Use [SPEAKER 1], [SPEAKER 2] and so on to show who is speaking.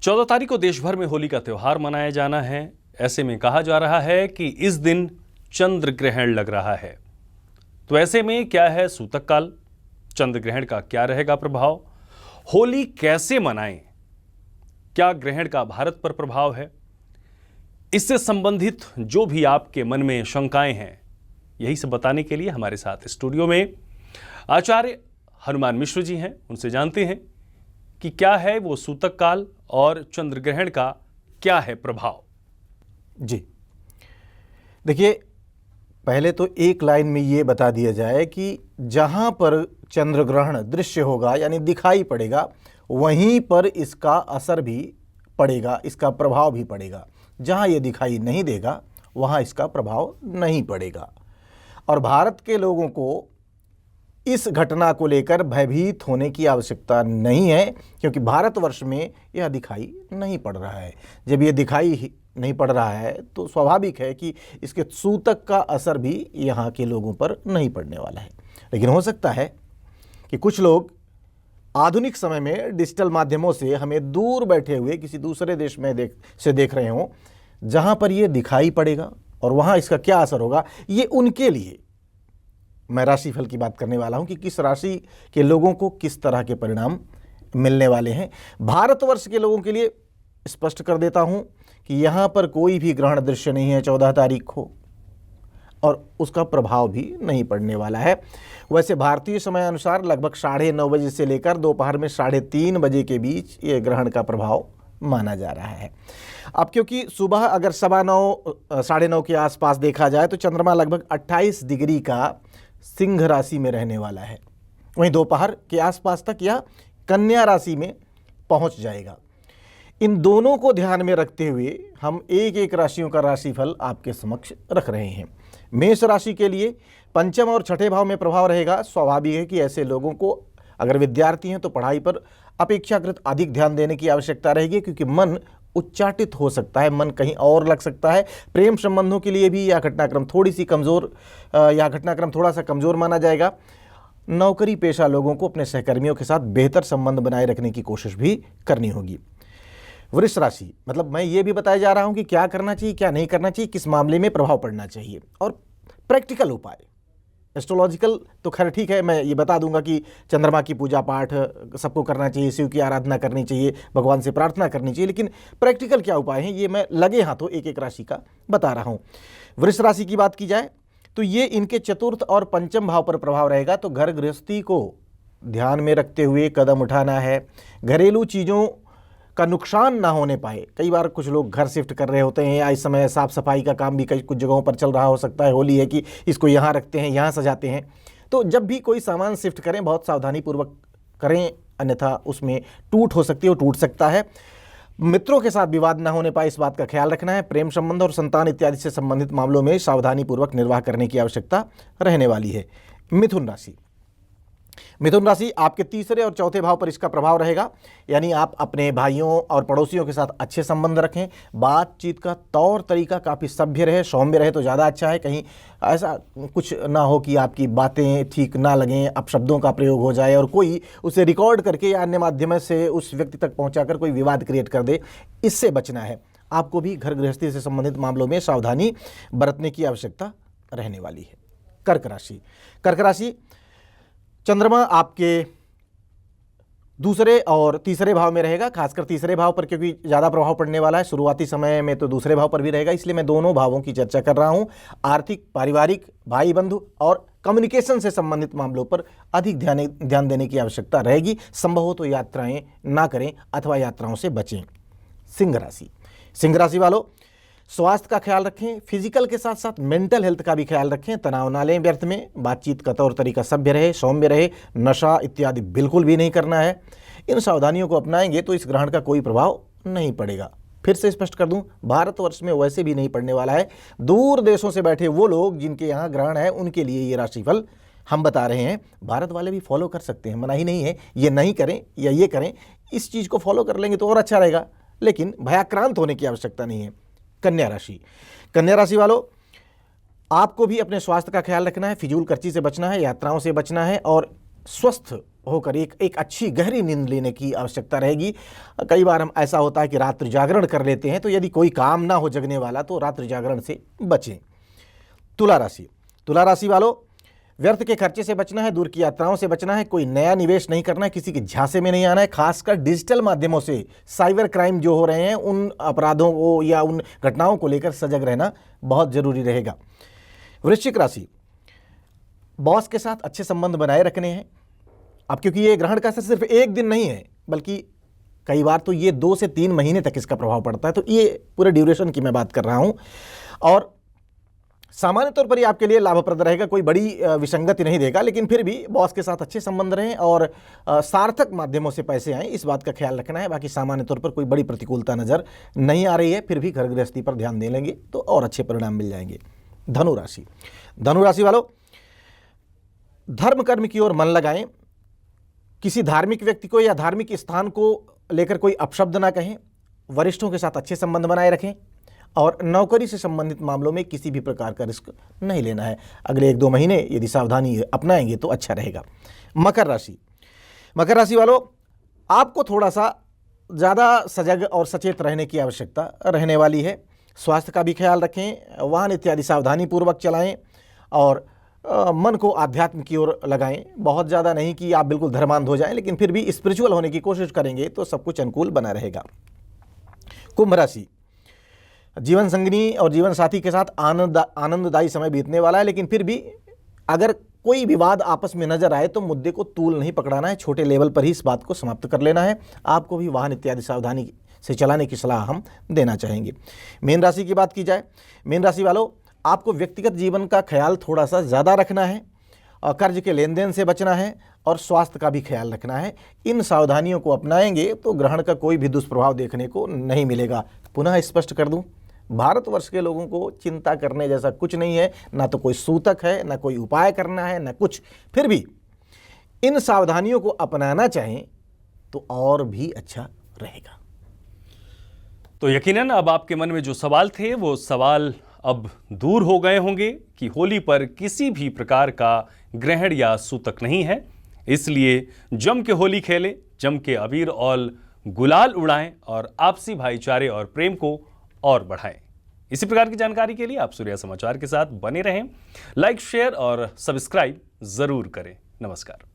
[SPEAKER 1] 14 तारीख को देश भर में होली का त्यौहार मनाया जाना है। ऐसे में कहा जा रहा है कि इस दिन चंद्र ग्रहण लग रहा है। तो ऐसे में क्या है सूतक काल, चंद्र ग्रहण का क्या रहेगा प्रभाव, होली कैसे मनाएं, क्या ग्रहण का भारत पर प्रभाव है, इससे संबंधित जो भी आपके मन में शंकाएं हैं, यही सब बताने के लिए हमारे साथ स्टूडियो में आचार्य हनुमान मिश्र जी हैं। उनसे जानते हैं कि क्या है वो सूतक काल और चंद्र ग्रहण का क्या है प्रभाव।
[SPEAKER 2] जी देखिए, पहले तो एक लाइन में ये बता दिया जाए कि जहाँ पर चंद्र ग्रहण दृश्य होगा यानी दिखाई पड़ेगा, वहीं पर इसका असर भी पड़ेगा, इसका प्रभाव भी पड़ेगा। जहाँ ये दिखाई नहीं देगा वहाँ इसका प्रभाव नहीं पड़ेगा। और भारत के लोगों को इस घटना को लेकर भयभीत होने की आवश्यकता नहीं है, क्योंकि भारतवर्ष में यह दिखाई नहीं पड़ रहा है। जब ये दिखाई नहीं पड़ रहा है तो स्वाभाविक है कि इसके सूतक का असर भी यहाँ के लोगों पर नहीं पड़ने वाला है। लेकिन हो सकता है कि कुछ लोग आधुनिक समय में डिजिटल माध्यमों से हमें दूर बैठे हुए किसी दूसरे देश में देख रहे हों, जहाँ पर ये दिखाई पड़ेगा और वहाँ इसका क्या असर होगा। ये उनके लिए मैं राशिफल की बात करने वाला हूं कि किस राशि के लोगों को किस तरह के परिणाम मिलने वाले हैं। भारतवर्ष के लोगों के लिए स्पष्ट कर देता हूं कि यहां पर कोई भी ग्रहण दृश्य नहीं है 14 तारीख को, और उसका प्रभाव भी नहीं पड़ने वाला है। वैसे भारतीय समय अनुसार लगभग 9:30 बजे से लेकर दोपहर में 3:30 बजे के बीच ये ग्रहण का प्रभाव माना जा रहा है। अब क्योंकि सुबह अगर 9:15 9:30 के आसपास देखा जाए तो चंद्रमा लगभग 28 डिग्री का सिंह राशि में रहने वाला है, वहीं दोपहर के आसपास तक यह कन्या राशि में पहुंच जाएगा। इन दोनों को ध्यान में रखते हुए हम एक एक राशियों का राशिफल आपके समक्ष रख रहे हैं। मेष राशि के लिए पंचम और छठे भाव में प्रभाव रहेगा। स्वाभाविक है कि ऐसे लोगों को, अगर विद्यार्थी हैं तो पढ़ाई पर अपेक्षाकृत अधिक ध्यान देने की आवश्यकता रहेगी, क्योंकि मन उच्चाटित हो सकता है, मन कहीं और लग सकता है। प्रेम संबंधों के लिए भी यह घटनाक्रम थोड़ा सा कमज़ोर माना जाएगा। नौकरी पेशा लोगों को अपने सहकर्मियों के साथ बेहतर संबंध बनाए रखने की कोशिश भी करनी होगी। वृष राशि, मतलब मैं ये भी बताया जा रहा हूँ कि क्या करना चाहिए, क्या नहीं करना चाहिए, किस मामले में प्रभाव पड़ना चाहिए, और प्रैक्टिकल उपाय। एस्ट्रोलॉजिकल तो खैर ठीक है, मैं ये बता दूंगा कि चंद्रमा की पूजा पाठ सबको करना चाहिए, शिव की आराधना करनी चाहिए, भगवान से प्रार्थना करनी चाहिए, लेकिन प्रैक्टिकल क्या उपाय हैं ये मैं लगे हाथों एक एक राशि का बता रहा हूँ। वृष राशि की बात की जाए तो ये इनके चतुर्थ और पंचम भाव पर प्रभाव रहेगा। तो घर गृहस्थी को ध्यान में रखते हुए कदम उठाना है, घरेलू चीज़ों का नुकसान ना होने पाए। कई बार कुछ लोग घर शिफ्ट कर रहे होते हैं, या इस समय साफ़ सफाई का काम भी कुछ जगहों पर चल रहा हो सकता है। होली है कि इसको यहाँ रखते हैं, यहाँ सजाते हैं। तो जब भी कोई सामान शिफ्ट करें बहुत सावधानीपूर्वक करें, अन्यथा उसमें टूट हो सकती है, वो टूट सकता है। मित्रों के साथ विवाद ना होने पाए, इस बात का ख्याल रखना है। प्रेम संबंध और संतान इत्यादि से संबंधित मामलों में सावधानीपूर्वक निर्वाह करने की आवश्यकता रहने वाली है। मिथुन राशि, मिथुन राशि आपके तीसरे और चौथे भाव पर इसका प्रभाव रहेगा। यानी आप अपने भाइयों और पड़ोसियों के साथ अच्छे संबंध रखें, बातचीत का तौर तरीका काफ़ी सभ्य रहे, सौम्य रहे तो ज़्यादा अच्छा है। कहीं ऐसा कुछ ना हो कि आपकी बातें ठीक ना लगें, अपशब्दों का प्रयोग हो जाए और कोई उसे रिकॉर्ड करके या अन्य माध्यम से उस व्यक्ति तक पहुँचाकर कोई विवाद क्रिएट कर दे। इससे बचना है। आपको भी घर गृहस्थी से संबंधित मामलों में सावधानी बरतने की आवश्यकता रहने वाली है। कर्क राशि, कर्क राशि चंद्रमा आपके दूसरे और तीसरे भाव में रहेगा, खासकर तीसरे भाव पर क्योंकि ज़्यादा प्रभाव पड़ने वाला है। शुरुआती समय में तो दूसरे भाव पर भी रहेगा, इसलिए मैं दोनों भावों की चर्चा कर रहा हूँ। आर्थिक, पारिवारिक, भाई बंधु और कम्युनिकेशन से संबंधित मामलों पर अधिक ध्यान देने की आवश्यकता रहेगी। संभव हो तो यात्राएं ना करें अथवा यात्राओं से बचें। सिंह राशि, सिंह राशि वालों स्वास्थ्य का ख्याल रखें, फिजिकल के साथ साथ मेंटल हेल्थ का भी ख्याल रखें। तनाव ना लें व्यर्थ में, बातचीत का तौर तरीका सभ्य रहे, सौम्य रहे, नशा इत्यादि बिल्कुल भी नहीं करना है। इन सावधानियों को अपनाएंगे तो इस ग्रहण का कोई प्रभाव नहीं पड़ेगा। फिर से स्पष्ट कर दूं, भारतवर्ष में वैसे भी नहीं पड़ने वाला है। दूर देशों से बैठे वो लोग जिनके यहाँ ग्रहण है उनके लिए ये राशिफल हम बता रहे हैं। भारत वाले भी फॉलो कर सकते हैं, मना ही नहीं है। ये नहीं करें या ये करें, इस चीज़ को फॉलो कर लेंगे तो और अच्छा रहेगा, लेकिन भयाक्रांत होने की आवश्यकता नहीं है। कन्या राशि, कन्या राशि वालों आपको भी अपने स्वास्थ्य का ख्याल रखना है, फिजूल खर्ची से बचना है, यात्राओं से बचना है और स्वस्थ होकर एक अच्छी गहरी नींद लेने की आवश्यकता रहेगी। कई बार हम ऐसा होता है कि रात्रि जागरण कर लेते हैं, तो यदि कोई काम ना हो जगने वाला तो रात्रि जागरण से बचें। तुला राशि, तुला राशि वालों, व्यर्थ के खर्चे से बचना है, दूर की यात्राओं से बचना है, कोई नया निवेश नहीं करना है, किसी के झांसे में नहीं आना है। खासकर डिजिटल माध्यमों से साइबर क्राइम जो हो रहे हैं उन अपराधों को या उन घटनाओं को लेकर सजग रहना बहुत जरूरी रहेगा। वृश्चिक राशि, बॉस के साथ अच्छे संबंध बनाए रखने हैं। अब क्योंकि ये ग्रहण का असर सिर्फ एक दिन नहीं है, बल्कि कई बार तो ये 2 से 3 महीने तक इसका प्रभाव पड़ता है, तो ये पूरे ड्यूरेशन की मैं बात कर रहा हूँ। और सामान्य तौर पर ये आपके लिए लाभप्रद रहेगा, कोई बड़ी विसंगति नहीं देगा, लेकिन फिर भी बॉस के साथ अच्छे संबंध रहें और सार्थक माध्यमों से पैसे आएँ, इस बात का ख्याल रखना है। बाकी सामान्य तौर पर कोई बड़ी प्रतिकूलता नज़र नहीं आ रही है, फिर भी घर गृहस्थी पर ध्यान दे लेंगे तो और अच्छे परिणाम मिल जाएंगे। धनु राशि, धनु राशि वालों, धर्म कर्म की ओर मन लगाएं। किसी धार्मिक व्यक्ति को या धार्मिक स्थान को लेकर कोई अपशब्द ना कहें। वरिष्ठों के साथ अच्छे संबंध बनाए रखें और नौकरी से संबंधित मामलों में किसी भी प्रकार का रिस्क नहीं लेना है। अगले 1-2 महीने यदि सावधानी अपनाएंगे तो अच्छा रहेगा। मकर राशि, मकर राशि वालों, आपको थोड़ा सा ज़्यादा सजग और सचेत रहने की आवश्यकता रहने वाली है। स्वास्थ्य का भी ख्याल रखें, वाहन इत्यादि सावधानी पूर्वक चलाएं और मन को आध्यात्म की ओर लगाएं। बहुत ज़्यादा नहीं कि आप बिल्कुल धर्मांध हो जाएं, लेकिन फिर भी स्पिरिचुअल होने की कोशिश करेंगे तो सब कुछ अनुकूल बना रहेगा। कुंभ राशि, जीवन संगिनी और जीवन साथी के साथ आनंददायी समय बीतने वाला है, लेकिन फिर भी अगर कोई विवाद आपस में नजर आए तो मुद्दे को तूल नहीं पकड़ाना है, छोटे लेवल पर ही इस बात को समाप्त कर लेना है। आपको भी वाहन इत्यादि सावधानी से चलाने की सलाह हम देना चाहेंगे। मीन राशि की बात की जाए, मीन राशि वालों, आपको व्यक्तिगत जीवन का ख्याल थोड़ा सा ज़्यादा रखना है और कर्ज के लेन देन से बचना है और स्वास्थ्य का भी ख्याल रखना है। इन सावधानियों को अपनाएंगे तो ग्रहण का कोई भी दुष्प्रभाव देखने को नहीं मिलेगा। पुनः स्पष्ट कर दूं, भारतवर्ष के लोगों को चिंता करने जैसा कुछ नहीं है, ना तो कोई सूतक है, ना कोई उपाय करना है, ना कुछ। फिर भी इन सावधानियों को अपनाना चाहें तो और भी अच्छा रहेगा।
[SPEAKER 1] तो यकीनन अब आपके मन में जो सवाल थे वो सवाल अब दूर हो गए होंगे कि होली पर किसी भी प्रकार का ग्रहण या सूतक नहीं है, इसलिए जम के होली खेलें, जम के अबीर और गुलाल उड़ाएं और आपसी भाईचारे और प्रेम को और बढ़ाएं। इसी प्रकार की जानकारी के लिए आप सूर्या समाचार के साथ बने रहें। लाइक, शेयर और सब्सक्राइब जरूर करें। नमस्कार।